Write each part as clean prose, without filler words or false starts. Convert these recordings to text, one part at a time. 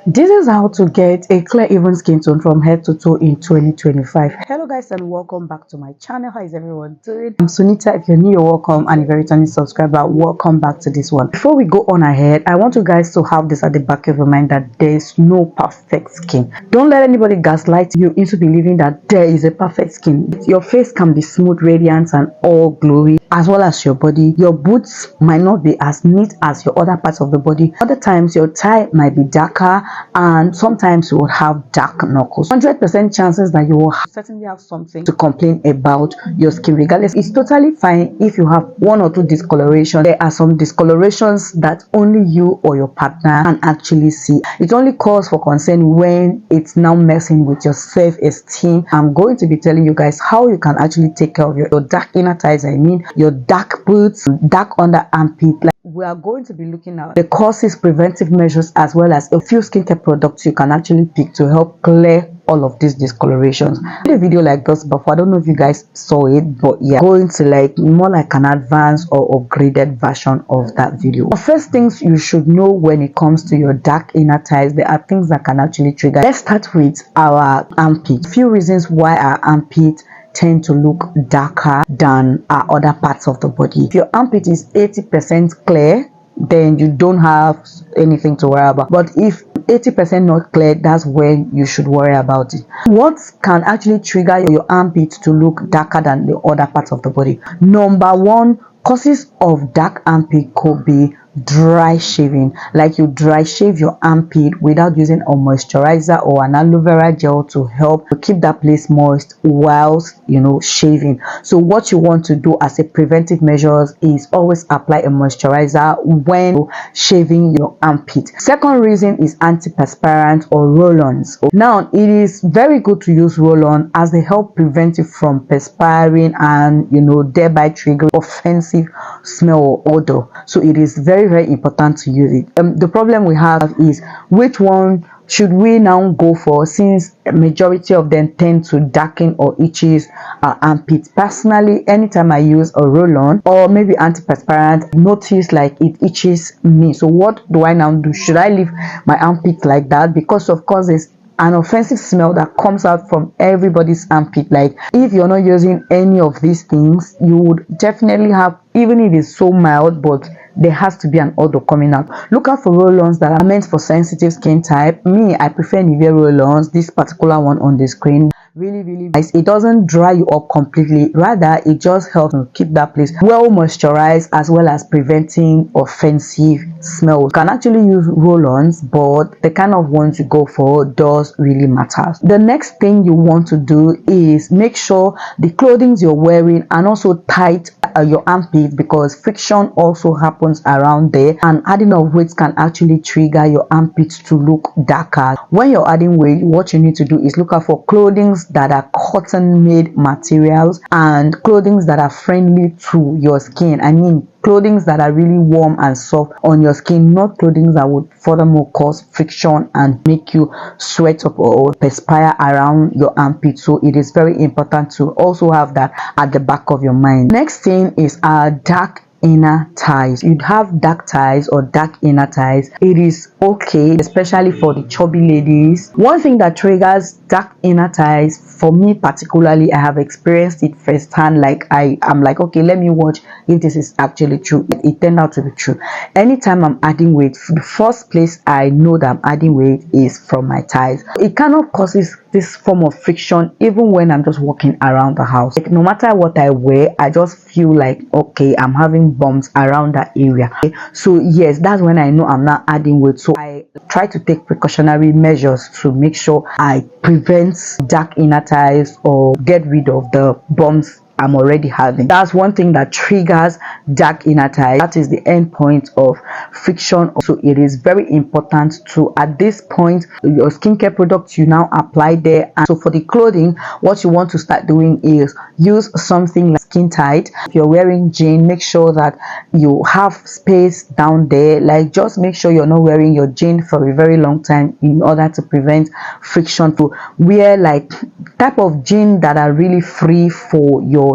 This is how to get a clear even skin tone from head to toe in 2025. Hello guys and welcome back to my channel. How is everyone doing? I'm Sunita. If you're new, you're welcome, and if you're a returning subscriber, welcome back to this one. Before we go on ahead, I want you guys to have this at the back of your mind that there is no perfect skin. Don't let anybody gaslight you into believing that there is a perfect skin. Your face can be smooth, radiant, and all glowy, as well as your body. Your boots might not be as neat as your other parts of the body. Other times your tie might be darker, and sometimes you will have dark knuckles. 100% chances that you will certainly have something to complain about your skin. Regardless, it's totally fine if you have one or two discoloration. There are some discolorations that only you or your partner can actually see. It only calls for concern when it's now messing with your self-esteem. I'm going to be telling you guys how you can actually take care of your dark inner thighs, I mean your dark boots, dark under armpit. We are going to be looking at the causes, preventive measures, as well as a few skincare products you can actually pick to help clear all of these discolorations. I did a video like this before. I don't know if you guys saw it, but yeah, going to like more like an advanced or upgraded version of that video. The first things you should know when it comes to your dark inner thighs, there are things that can actually trigger. Let's start with our armpit. A few reasons why our armpit tend to look darker than our other parts of the body. If your armpit is 80% clear, then you don't have anything to worry about. But if 80% not clear, that's when you should worry about it. What can actually trigger your armpit to look darker than the other parts of the body? Number one, causes of dark armpit could be dry shaving. Like you dry shave your armpit without using a moisturizer or an aloe vera gel to help to keep that place moist whilst shaving. So what you want to do as a preventive measures is always apply a moisturizer when shaving your armpit. Second reason is antiperspirant or roll-ons. Now it is very good to use roll-on as they help prevent you from perspiring and thereby triggering offensive smell or odor. So it is very important to use it. The problem we have is which one should we now go for, since a majority of them tend to darken or itches our armpits. Personally, anytime I use a roll-on or maybe antiperspirant, notice like it itches me. So what do I now do? Should I leave my armpit like that? Because of course there's an offensive smell that comes out from everybody's armpit. Like if you're not using any of these things, you would definitely have, even if it's so mild, but there has to be an odor coming out. Look out for roll-ons that are meant for sensitive skin type. Me, I prefer Nivea roll-ons. This particular one on the screen, really nice. It doesn't dry you up completely, rather it just helps to keep that place well moisturized, as well as preventing offensive smell. You can actually use roll-ons, but the kind of ones you go for does really matter. The next thing you want to do is make sure the clothing you're wearing and also tight your armpit, because friction also happens around there, and adding of weight can actually trigger your armpits to look darker. When you're adding weight, what you need to do is look out for clothing that are cotton made materials and clothing that are friendly to your skin. I mean clothing that are really warm and soft on your skin, not clothing that would furthermore cause friction and make you sweat up or perspire around your armpit. So it is very important to also have that at the back of your mind. Next thing is our dark inner thighs. You'd have dark thighs or dark inner thighs. It is okay, especially for the chubby ladies. One thing that triggers dark inner thighs, for me particularly, I have experienced it firsthand. Like I'm like, okay, let me watch if this is actually true. It turned out to be true. Anytime I'm adding weight, the first place I know that I'm adding weight is from my thighs. It kind of causes this form of friction even when I'm just walking around the house. Like no matter what I wear, I just feel like, okay, I'm having bumps around that area. Okay? So yes, that's when I know I'm not adding weight. So I try to take precautionary measures to make sure I prevent dark inner thighs or get rid of the bumps I'm already having. That's one thing that triggers dark inner thighs. That is the end point of friction. So it is very important to, at this point, your skincare products you now apply there. And so for the clothing, what you want to start doing is use something like skin tight. If you're wearing jean, make sure that you have space down there. Like just make sure you're not wearing your jean for a very long time in order to prevent friction. To wear like type of jean that are really free for yourself.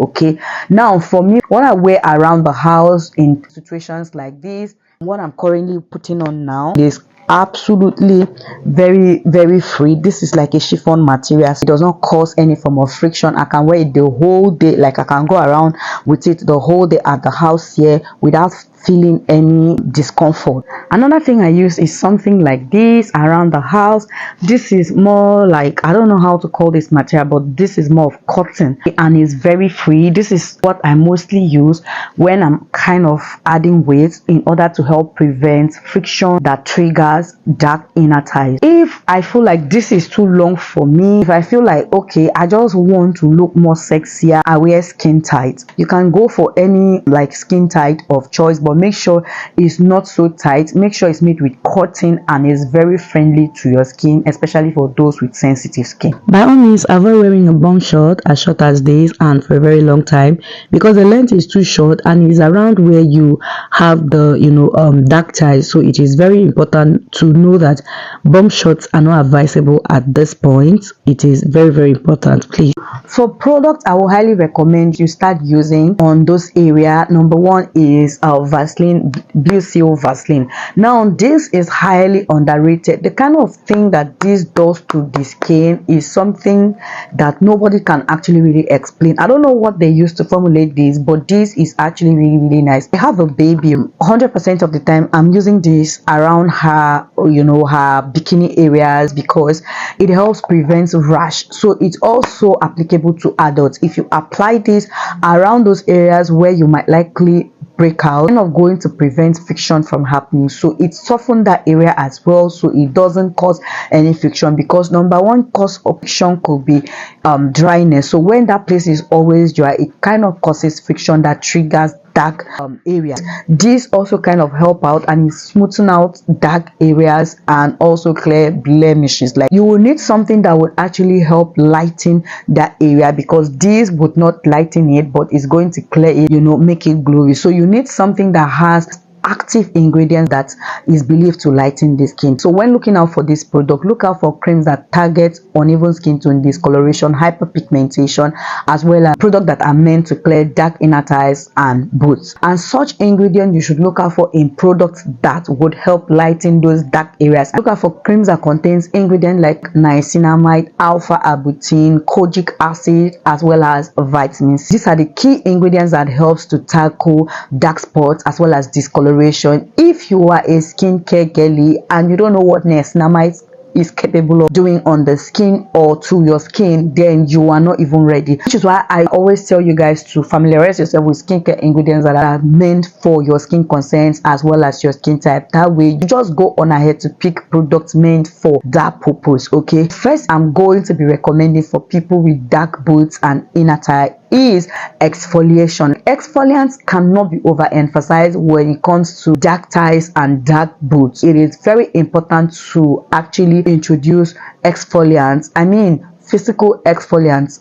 Okay, now for me, what I wear around the house in situations like this, what I'm currently putting on now is absolutely very free. This is like a chiffon material, so it does not cause any form of friction. I can wear it the whole day, like I can go around with it the whole day at the house here without feeling any discomfort. Another thing I use is something like this around the house. This is more like, I don't know how to call this material, but this is more of cotton and it's very free. This is what I mostly use when I'm kind of adding weight in order to help prevent friction that triggers dark inner thighs. If I feel like this is too long for me, if I feel like, okay, I just want to look more sexier, I wear skin tight. You can go for any like skin tight of choice, but make sure it's not so tight. Make sure it's made with cotton and is very friendly to your skin, especially for those with sensitive skin. By all means, avoid wearing a bum short as short as this and for a very long time, because the length is too short and is around where you have the dark thighs. So it is very important to know that bum shorts are not advisable at this point. It is very important, please. For products I will highly recommend you start using on those area. Number one is Vaseline, Blue Seal Vaseline. Now this is highly underrated. The kind of thing that this does to the skin is something that nobody can actually really explain. I don't know what they used to formulate this, but this is actually really nice. I have a baby, 100% of the time I'm using this around her, her bikini areas, because it helps prevent rash. So it's also applicable to adults. If you apply this around those areas where you might likely break out, kind of going to prevent friction from happening. So it softens that area as well, so it doesn't cause any friction, because number one cause of friction could be dryness. So when that place is always dry, it kind of causes friction that triggers dark areas. This also kind of help out and smoothen out dark areas and also clear blemishes. Like, you will need something that would actually help lighten that area, because this would not lighten it, but it's going to clear it, make it glowy. So you need something that has active ingredients that is believed to lighten the skin. So when looking out for this product, look out for creams that target uneven skin tone, discoloration, hyperpigmentation, as well as products that are meant to clear dark inner thighs and boots. And such ingredients you should look out for in products that would help lighten those dark areas. Look out for creams that contains ingredients like niacinamide, alpha arbutin, kojic acid, as well as vitamins. These are the key ingredients that helps to tackle dark spots as well as discoloration. If you are a skincare girly and you don't know what niacinamide is capable of doing on the skin or to your skin, then you are not even ready. Which is why I always tell you guys to familiarize yourself with skincare ingredients that are meant for your skin concerns as well as your skin type. That way you just go on ahead to pick products meant for that purpose. Okay, first I'm going to be recommending for people with dark boots and inner thigh is exfoliation. Exfoliants cannot be overemphasized when it comes to dark thighs and dark boots. It is very important to actually introduce exfoliants. I mean physical exfoliants,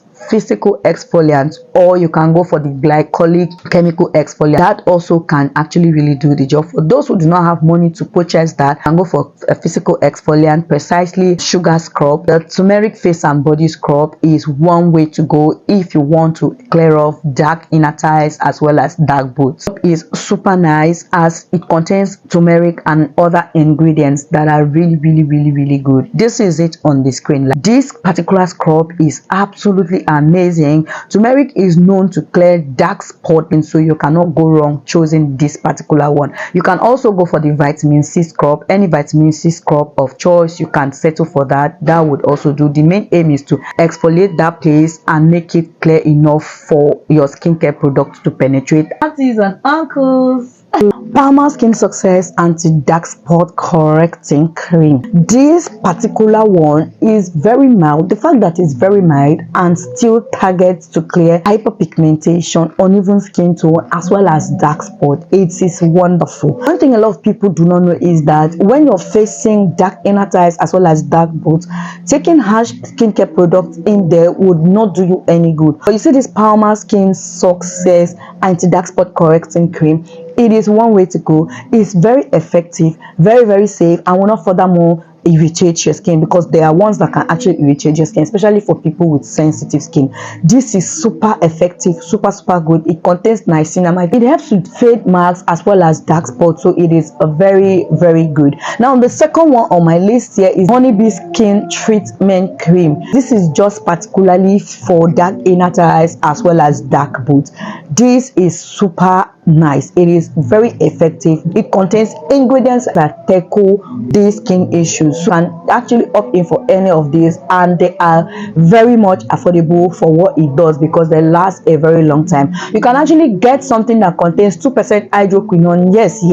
or you can go for the glycolic chemical exfoliant. That also can actually really do the job. For those who do not have money to purchase that, and go for a physical exfoliant, precisely sugar scrub. The turmeric face and body scrub is one way to go if you want to clear off dark inner thighs as well as dark boots. It is super nice as it contains turmeric and other ingredients that are really good. This is it on the screen. This particular scrub is absolutely amazing. Turmeric is known to clear dark spots, and so you cannot go wrong choosing this particular one. You can also go for the vitamin C scrub. Any vitamin C scrub of choice, you can settle for that. That would also do. The main aim is to exfoliate that place and make it clear enough for your skincare product to penetrate. Aunties and uncles, Palmer Skin Success Anti-Dark Spot Correcting Cream. This particular one is very mild. The fact that it's very mild and still targets to clear hyperpigmentation, uneven skin tone, as well as dark spot, it is wonderful. One thing a lot of people do not know is that when you're facing dark inner thighs as well as dark boots, taking harsh skincare products in there would not do you any good. But you see this Palmer Skin Success Anti-Dark Spot Correcting Cream, it is one way to go. It's very effective, very safe, and will not furthermore irritate your skin, because there are ones that can actually irritate your skin, especially for people with sensitive skin. This is super effective, super good. It contains niacinamide. It helps with fade marks as well as dark spots, so it is a very good. Now the second one on my list here is Honeybee Skin Treatment Cream. This is just particularly for dark inner thighs as well as dark boots. This is super nice. It is very effective. It contains ingredients that tackle these skin issues, so you can actually opt in for any of these, and they are very much affordable for what it does, because they last a very long time. You can actually get something that contains 2% hydroquinone. Yes,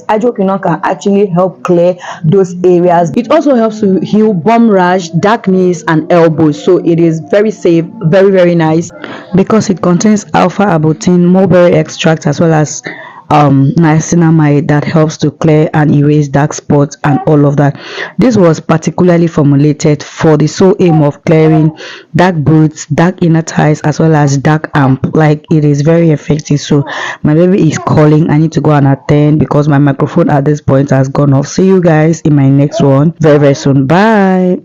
hydroquinone can actually help clear those areas. It also helps to heal bum rash, darkness and elbows, so it is very safe, very nice, because it contains alpha arbutin, mulberry extract as well as niacinamide that helps to clear and erase dark spots and all of that. This was particularly formulated for the sole aim of clearing dark boots, dark inner thighs as well as dark arm. Like, it is very effective. So my baby is calling. I need to go and attend because my microphone at this point has gone off. See you guys in my next one very soon. Bye.